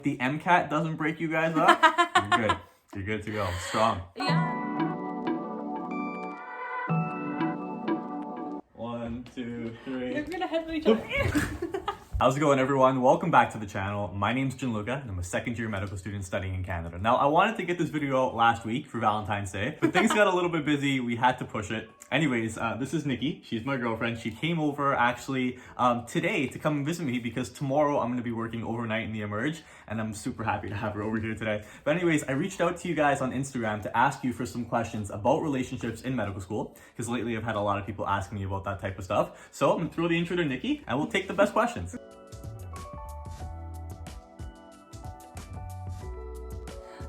The MCAT doesn't break you guys up, you're good. You're good to go. Strong. Yeah. 1, 2, 3. They're gonna head with each other. How's it going, everyone? Welcome back to the channel. My name's Gianluca, and I'm a second-year medical student studying in Canada. Now, I wanted to get this video out last week for Valentine's Day, but things got a little bit busy. We had to push it. Anyways, this is Nikki. She's my girlfriend. She came over actually today to come and visit me because tomorrow I'm going to be working overnight in the Emerge, and I'm super happy to have her over here today. But anyways, I reached out to you guys on Instagram to ask you for some questions about relationships in medical school, because lately I've had a lot of people asking me about that type of stuff. So I'm going to throw the intro to Nikki, and we'll take the best questions.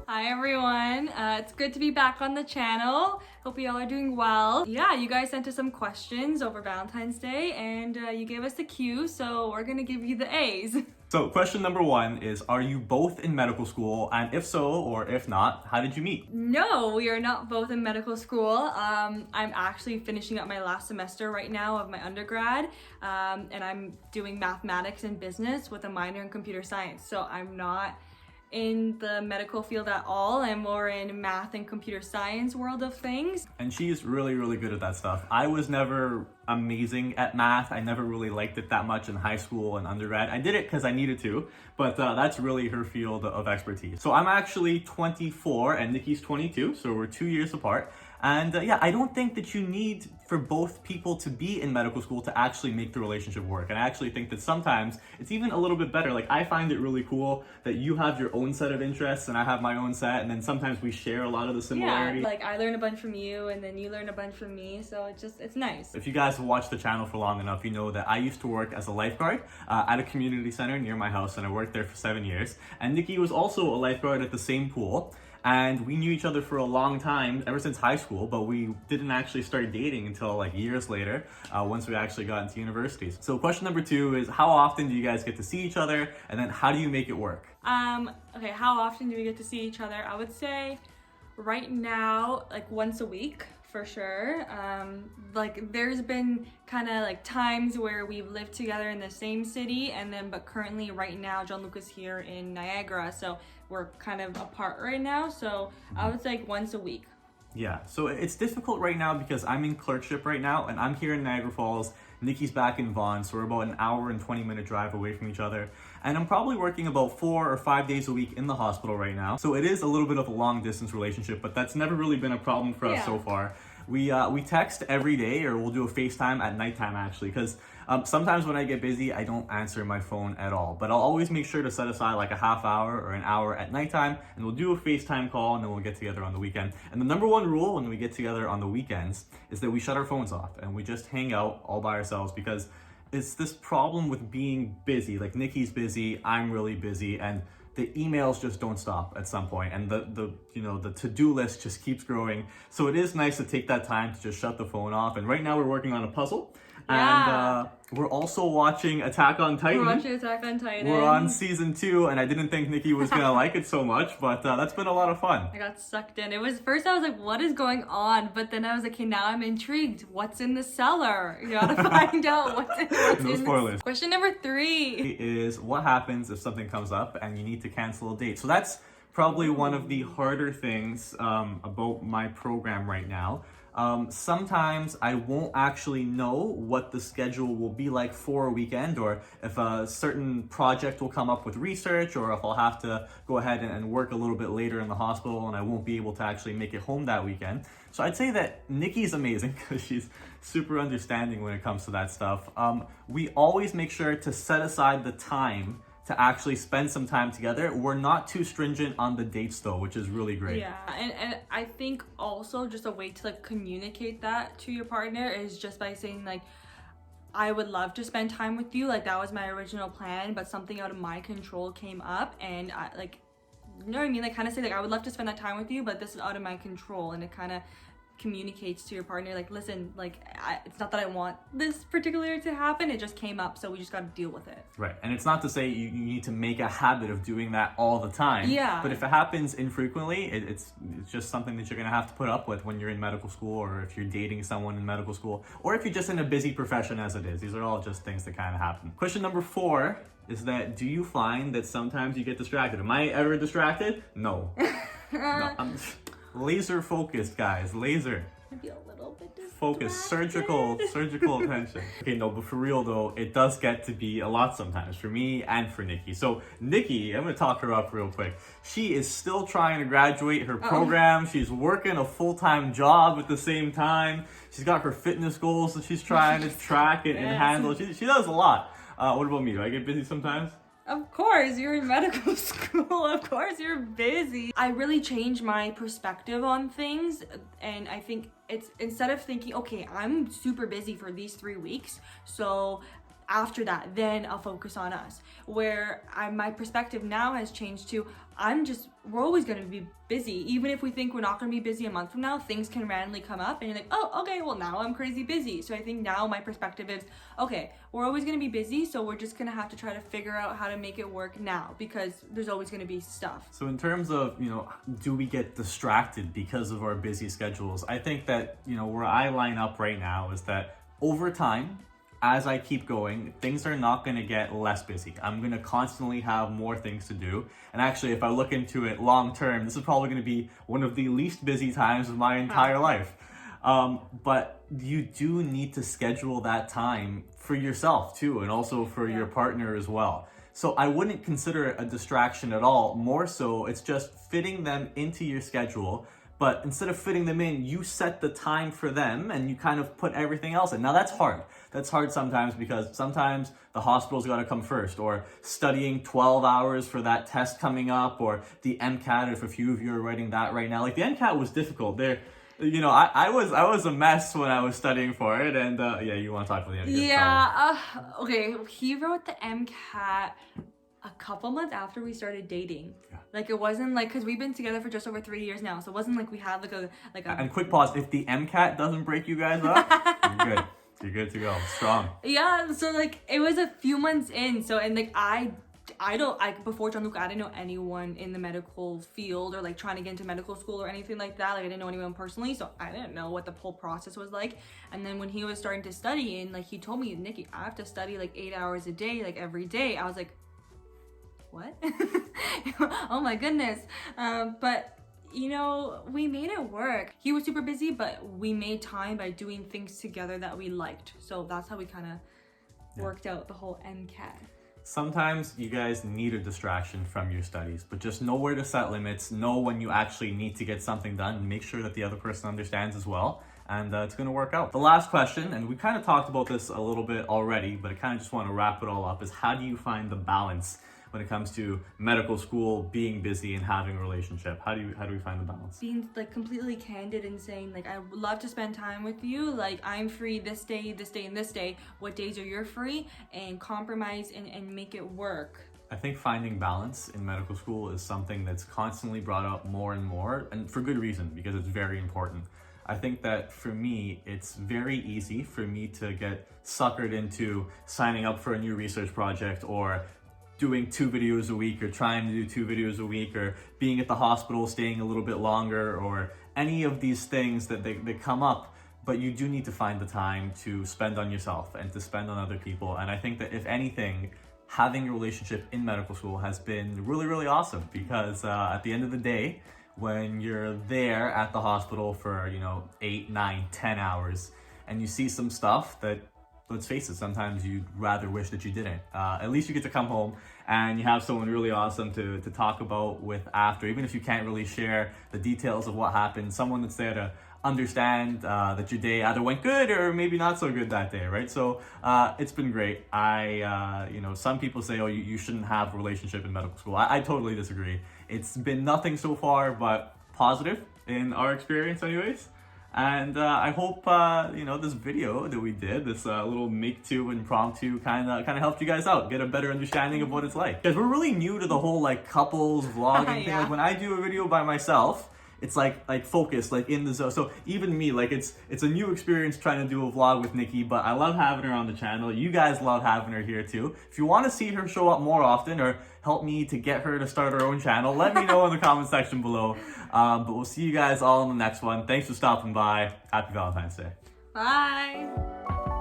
Hi everyone, it's good to be back on the channel. Hope you all are doing well. Yeah, you guys sent us some questions over Valentine's Day and you gave us the Q, so we're gonna give you the A's. So question number 1 is, are you both in medical school? And if so, or if not, how did you meet? No, we are not both in medical school. I'm actually finishing up my last semester right now of my undergrad, and I'm doing mathematics and business with a minor in computer science. So I'm not in the medical field at all. I'm more in math and computer science world of things. And she's really, really good at that stuff. I was never amazing at math. I never really liked it that much in high school and undergrad. I did it because I needed to, but that's really her field of expertise. So I'm actually 24 and Nikki's 22, so we're 2 years apart. And yeah, I don't think that you need for both people to be in medical school to actually make the relationship work. And I actually think that sometimes it's even a little bit better. Like, I find it really cool that you have your own set of interests and I have my own set, and then sometimes we share a lot of the similarities. Yeah, like I learn a bunch from you and then you learn a bunch from me, so it's nice. If you guys have watched the channel for long enough, you know that I used to work as a lifeguard at a community center near my house, and I worked there for 7 years. And Nikki was also a lifeguard at the same pool. And we knew each other for a long time, ever since high school, but we didn't actually start dating until like years later, once we actually got into universities. So question number 2 is, how often do you guys get to see each other? And then how do you make it work? Okay, how often do we get to see each other? I would say right now, like once a week. For sure. Like there's been kind of like times where we've lived together in the same city, and then but currently right now Gianluca's here in Niagara, so we're kind of apart right now, so I would say like once a week. Yeah, so it's difficult right now because I'm in clerkship right now and I'm here in Niagara Falls. Nikki's back in Vaughan, so we're about an hour and 20-minute drive away from each other. And I'm probably working about 4 or 5 days a week in the hospital right now. So it is a little bit of a long distance relationship, but that's never really been a problem for us so far. We text every day, or we'll do a FaceTime at nighttime actually, because sometimes when I get busy, I don't answer my phone at all. But I'll always make sure to set aside like a half hour or an hour at nighttime, and we'll do a FaceTime call, and then we'll get together on the weekend. And the number 1 rule when we get together on the weekends is that we shut our phones off and we just hang out all by ourselves, because it's this problem with being busy. Like, Nikki's busy, I'm really busy, and the emails just don't stop at some point, and the to-do list just keeps growing. So it is nice to take that time to just shut the phone off. And right now we're working on a puzzle. And we're also watching Attack on Titan. We're watching Attack on Titan. We're on season 2, and I didn't think Nikki was gonna like it so much, but that's been a lot of fun. I got sucked in. It was first I was like, what is going on? But then I was like, okay, now I'm intrigued. What's in the cellar? You gotta find out what's No spoilers. Question number 3 is, what happens if something comes up and you need to cancel a date? So that's probably one of the harder things about my program right now. Sometimes I won't actually know what the schedule will be like for a weekend, or if a certain project will come up with research, or if I'll have to go ahead and work a little bit later in the hospital and I won't be able to actually make it home that weekend. So I'd say that Nikki's amazing because she's super understanding when it comes to that stuff. We always make sure to set aside the time to actually spend some time together. We're not too stringent on the dates though, which is really great. Yeah, and I think also just a way to like communicate that to your partner is just by saying like, I would love to spend time with you, like that was my original plan, but something out of my control came up, and I like, you know what I mean, like kind of say like, I would love to spend that time with you, but this is out of my control, and it kind of communicates to your partner like, listen, like it's not that I want this particular to happen, it just came up, so we just got to deal with it. Right. And it's not to say you need to make a habit of doing that all the time. Yeah. But if it happens infrequently, it's just something that you're going to have to put up with when you're in medical school, or if you're dating someone in medical school, or if you're just in a busy profession as it is. These are all just things that kind of happen. Question number 4 is that do you find that sometimes you get distracted? Am I ever distracted? No. No, I'm laser focused, guys. Laser. Maybe a little bit distracted. Focus, surgical attention. Okay, no, but for real though, it does get to be a lot sometimes for me and for Nikki. So Nikki, I'm gonna talk her up real quick. She is still trying to graduate her program. She's working a full-time job at the same time. She's got her fitness goals that she's trying to track it and handle. She does a lot. What about me? Do I get busy sometimes? Of course, you're in medical school. Of course, you're busy. I really changed my perspective on things, and I think it's instead of thinking, okay, I'm super busy for these 3 weeks, so after that, then I'll focus on us. Where my perspective now has changed to, we're always going to be busy. Even if we think we're not going to be busy a month from now, things can randomly come up and you're like, oh, okay, well now I'm crazy busy. So I think now my perspective is, okay, we're always going to be busy, so we're just going to have to try to figure out how to make it work now, because there's always going to be stuff. So in terms of, do we get distracted because of our busy schedules? I think that, where I line up right now is that over time, as I keep going, things are not going to get less busy. I'm going to constantly have more things to do. And actually, if I look into it long term, this is probably going to be one of the least busy times of my entire life. But you do need to schedule that time for yourself too, and also for your partner as well. So I wouldn't consider it a distraction at all. More so, it's just fitting them into your schedule. But instead of fitting them in, you set the time for them and you kind of put everything else in. Now that's hard. That's hard sometimes because sometimes the hospital's got to come first, or studying 12 hours for that test coming up, or the MCAT, if a few of you are writing that right now. Like the MCAT was difficult. I was a mess when I was studying for it, and you want to talk about the MCAT? Yeah, okay, he wrote the MCAT a couple months after we started dating. Yeah. Like it wasn't like, because we've been together for just over 3 years now, so it wasn't like we had like a And quick pause, if the MCAT doesn't break you guys up, you're good. You're good to go. Strong. Yeah, so like it was a few months in, so, and like I before Gianluca, I didn't know anyone in the medical field or like trying to get into medical school or anything like that. Like I didn't know anyone personally, so I didn't know what the whole process was like. And then when he was starting to study, and like he told me, Nikki, I have to study like 8 hours a day, like every day. I was like, what? Oh my goodness. But we made it work. He was super busy, but we made time by doing things together that we liked. So that's how we kind of worked out the whole MCAT. Sometimes you guys need a distraction from your studies, but just know where to set limits, know when you actually need to get something done, and make sure that the other person understands as well. And it's going to work out. The last question, and we kind of talked about this a little bit already, but I kind of just want to wrap it all up, is how do you find the balance when it comes to medical school, being busy, and having a relationship? How do we find the balance? Being like completely candid and saying like, I would love to spend time with you. Like I'm free this day, and this day. What days are you free? And compromise and make it work. I think finding balance in medical school is something that's constantly brought up more and more, and for good reason, because it's very important. I think that for me, it's very easy for me to get suckered into signing up for a new research project, or doing 2 videos a week, or trying to do 2 videos a week, or being at the hospital, staying a little bit longer, or any of these things that they come up. But you do need to find the time to spend on yourself and to spend on other people. And I think that if anything, having a relationship in medical school has been really, really awesome, because at the end of the day, when you're there at the hospital for 8, 9, 10 hours, and you see some stuff that, let's face it, sometimes you'd rather wish that you didn't. At least you get to come home and you have someone really awesome to talk about with after, even if you can't really share the details of what happened, someone that's there to understand that your day either went good or maybe not so good that day, right? So it's been great. Some people say, oh, you shouldn't have a relationship in medical school. I totally disagree. It's been nothing so far but positive in our experience anyways. And I hope this video that we did, this little make two impromptu, kind of helped you guys out, get a better understanding of what it's like. Because we're really new to the whole like couples vlogging thing. Like when I do a video by myself, it's like focused, like in the zone. So even me, like it's a new experience trying to do a vlog with Nikki, but I love having her on the channel. You guys love having her here too. If you want to see her show up more often, or help me to get her to start her own channel, let me know in the comment section below. But we'll see you guys all in the next one. Thanks for stopping by. Happy Valentine's Day. Bye.